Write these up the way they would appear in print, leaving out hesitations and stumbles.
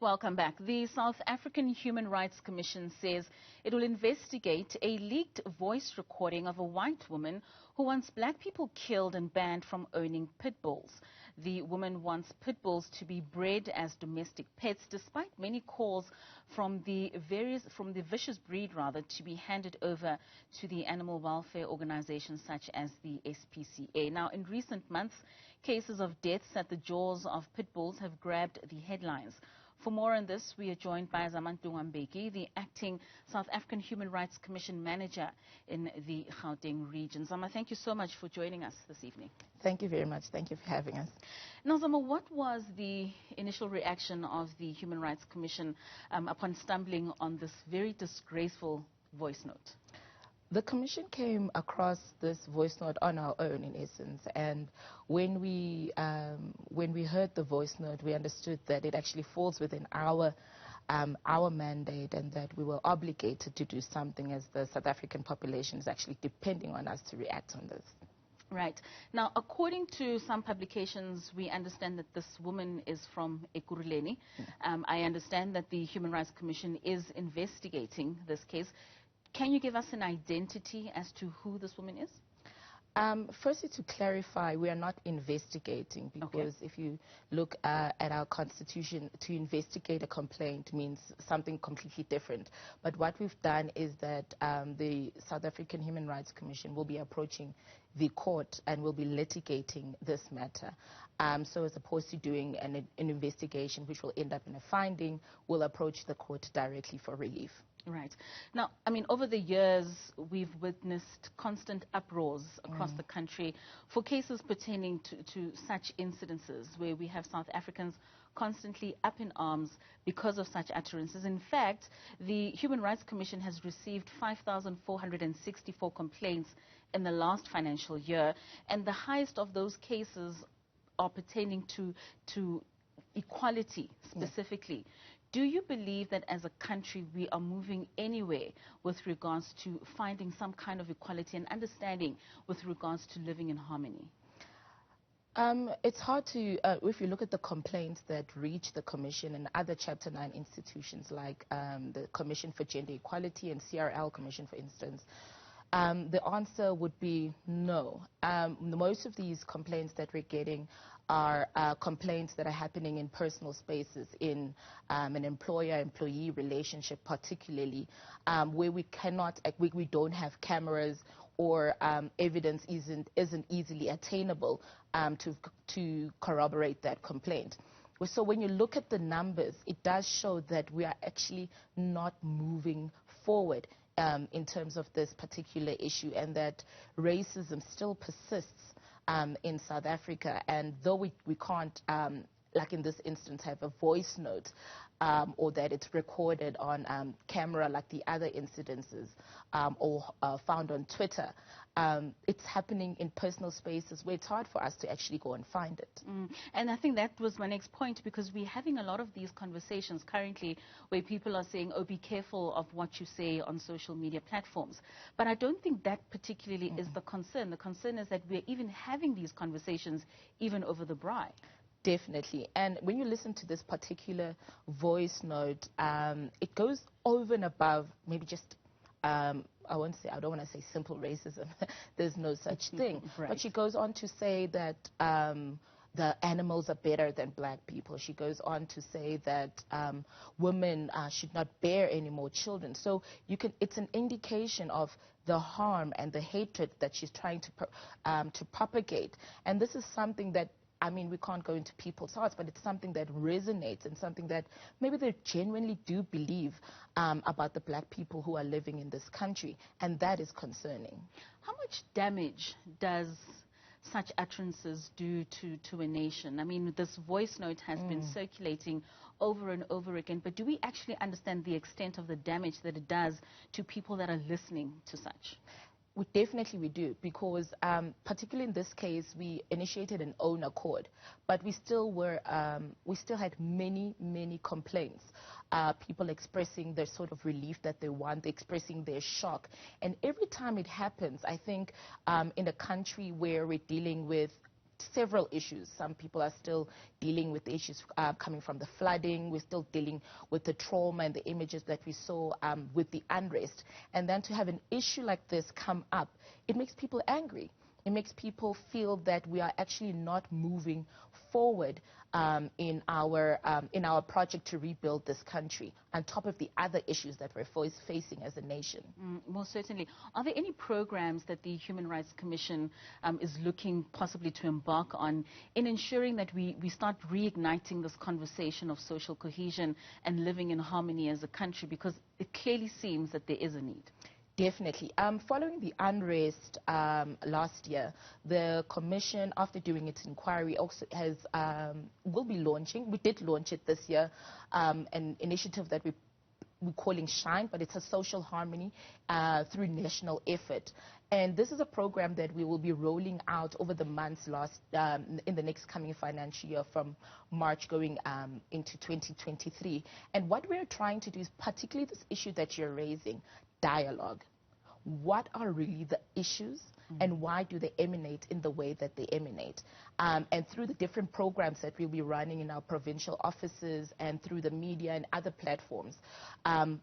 Welcome back. The South African Human Rights Commission says it will investigate a leaked voice recording of a white woman who wants black people killed and banned from owning pit bulls. The woman wants pit bulls to be bred as domestic pets, despite many calls from the vicious breed to be handed over to the animal welfare organizations such as the SPCA. Now, in recent months, cases of deaths at the jaws of pit bulls have grabbed the headlines. For more on this, we are joined by Zamantungwa Mbeki, the acting South African Human Rights Commission manager in the Gauteng region. Zama, thank you so much for joining us this evening. Thank you very much. Thank you for having us. Now, Zama, what was the initial reaction of the Human Rights Commission upon stumbling on this very disgraceful voice note? The Commission came across this voice note on our own, in essence, and when we heard the voice note, we understood that it actually falls within our mandate, and that we were obligated to do something, as the South African population is actually depending on us to react on this. Right. Now, according to some publications, we understand that this woman is from Ekurhuleni. I understand that the Human Rights Commission is investigating this case. Can you give us an identity as to who this woman is? Firstly, to clarify, we are not investigating, because if you look at our constitution, to investigate a complaint means something completely different. But what we've done is that the South African Human Rights Commission will be approaching the court and will be litigating this matter. So as opposed to doing an investigation which will end up in a finding, we'll approach the court directly for relief. Right. Now, I mean, over the years, we've witnessed constant uproars across the country for cases pertaining to such incidences, where we have South Africans constantly up in arms because of such utterances. In fact, the Human Rights Commission has received 5,464 complaints in the last financial year, and the highest of those cases are pertaining to equality specifically. Do you believe that as a country we are moving anywhere with regards to finding some kind of equality and understanding with regards to living in harmony? It's hard to, if you look at the complaints that reach the Commission and other Chapter 9 institutions like the Commission for Gender Equality and CRL Commission, for instance, the answer would be no. Most of these complaints that we're getting are complaints that are happening in personal spaces, in an employer-employee relationship particularly, where we cannot, we don't have cameras, or evidence isn't easily attainable to corroborate that complaint. So when you look at the numbers, it does show that we are actually not moving forward in terms of this particular issue, and that racism still persists in South Africa. And though we can't, like in this instance, have a voice note or that it's recorded on camera like the other incidences, or found on Twitter, it's happening in personal spaces where it's hard for us to actually go and find it. And I think that was my next point, because we're having a lot of these conversations currently where people are saying, oh, be careful of what you say on social media platforms. But I don't think that particularly is the concern. The concern is that we're even having these conversations even over the braai. Definitely. And when you listen to this particular voice note, it goes over and above maybe just, I don't want to say simple racism. There's no such thing. Right. But she goes on to say that the animals are better than black people. She goes on to say that women should not bear any more children. So it's an indication of the harm and the hatred that she's trying to propagate. And this is something that, I mean, we can't go into people's hearts, but it's something that resonates, and something that maybe they genuinely do believe about the black people who are living in this country, and that is concerning. How much damage does such utterances do to a nation? I mean, this voice note has been circulating over and over again, but do we actually understand the extent of the damage that it does to people that are listening to such? We do, because particularly in this case, we initiated an own accord, but we still had many complaints. People expressing their sort of relief that they want, expressing their shock, and every time it happens, I think in a country where we're dealing with several issues. Some people are still dealing with the issues coming from the flooding. We're still dealing with the trauma and the images that we saw with the unrest. And then to have an issue like this come up, it makes people angry. It makes people feel that we are actually not moving forward in our project to rebuild this country, on top of the other issues that we're facing as a nation. Most certainly. Are there any programs that the Human Rights Commission is looking possibly to embark on in ensuring that we start reigniting this conversation of social cohesion and living in harmony as a country? Because it clearly seems that there is a need. Definitely. Following the unrest last year, the Commission, after doing its inquiry, also will be launching. We did launch it this year, an initiative that we're calling Shine, but it's a social harmony through national effort. And this is a program that we will be rolling out over the months in the next coming financial year, from March going into 2023. And what we're trying to do is particularly this issue that you're raising, dialogue. What are really the issues and why do they emanate in the way that they emanate? And through the different programs that we'll be running in our provincial offices and through the media and other platforms,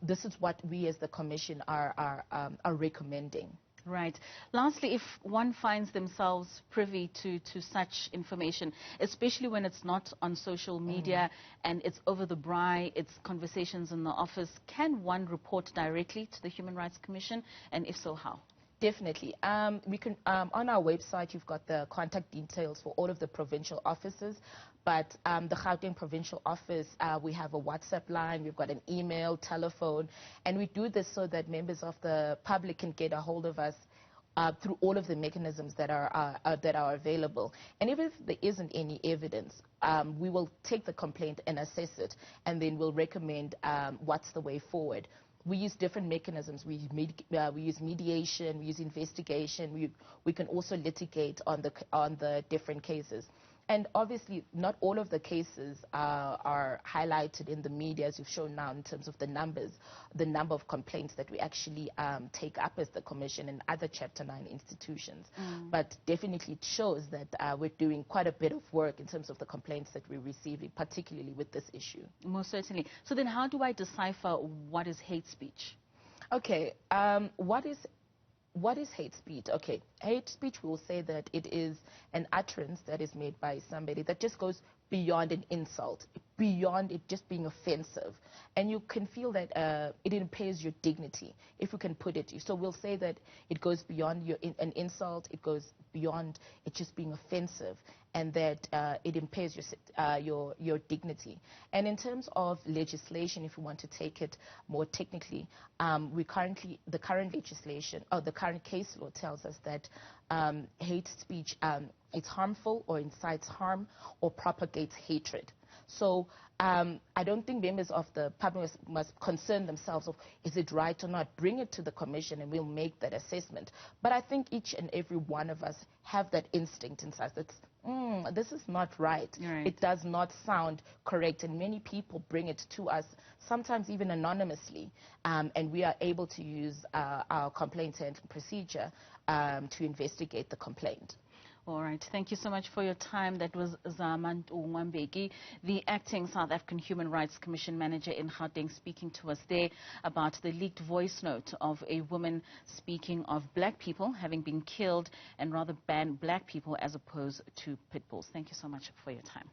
this is what we as the Commission are recommending. Right. Lastly, if one finds themselves privy to such information, especially when it's not on social media and it's over the braai, it's conversations in the office, can one report directly to the Human Rights Commission? And if so, how? Definitely. We can on our website, you've got the contact details for all of the provincial offices. But the Gauteng provincial office, we have a WhatsApp line, we've got an email, telephone, and we do this so that members of the public can get a hold of us through all of the mechanisms that are available. And even if there isn't any evidence, we will take the complaint and assess it, and then we'll recommend what's the way forward. We use different mechanisms. We use mediation, we use investigation. We can also litigate on the different cases. And obviously, not all of the cases are highlighted in the media, as you've shown now, in terms of the number of complaints that we actually take up as the Commission and other Chapter 9 institutions. But definitely it shows that we're doing quite a bit of work in terms of the complaints that we're receiving, particularly with this issue. Most certainly. So then how do I decipher what is hate speech? Okay, what is hate speech? Okay, hate speech, we will say that it is an utterance that is made by somebody that just goes beyond an insult, beyond it just being offensive. And you can feel that it impairs your dignity, if we can put it. So we'll say that it goes beyond an insult, it goes beyond it just being offensive, and that it impairs your dignity. And in terms of legislation, if we want to take it more technically, the current legislation, or the current case law tells us that hate speech is harmful or incites harm or propagates hatred. So I don't think members of the public must concern themselves of, is it right or not? Bring it to the Commission and we'll make that assessment. But I think each and every one of us have that instinct inside that's, this is not right. It does not sound correct. And many people bring it to us, sometimes even anonymously, and we are able to use our complaint handling procedure to investigate the complaint. All right. Thank you so much for your time. That was Zamantungwa Mbeki, the acting South African Human Rights Commission manager in Gauteng, speaking to us there about the leaked voice note of a woman speaking of black people having been killed and rather ban black people as opposed to pit bulls. Thank you so much for your time.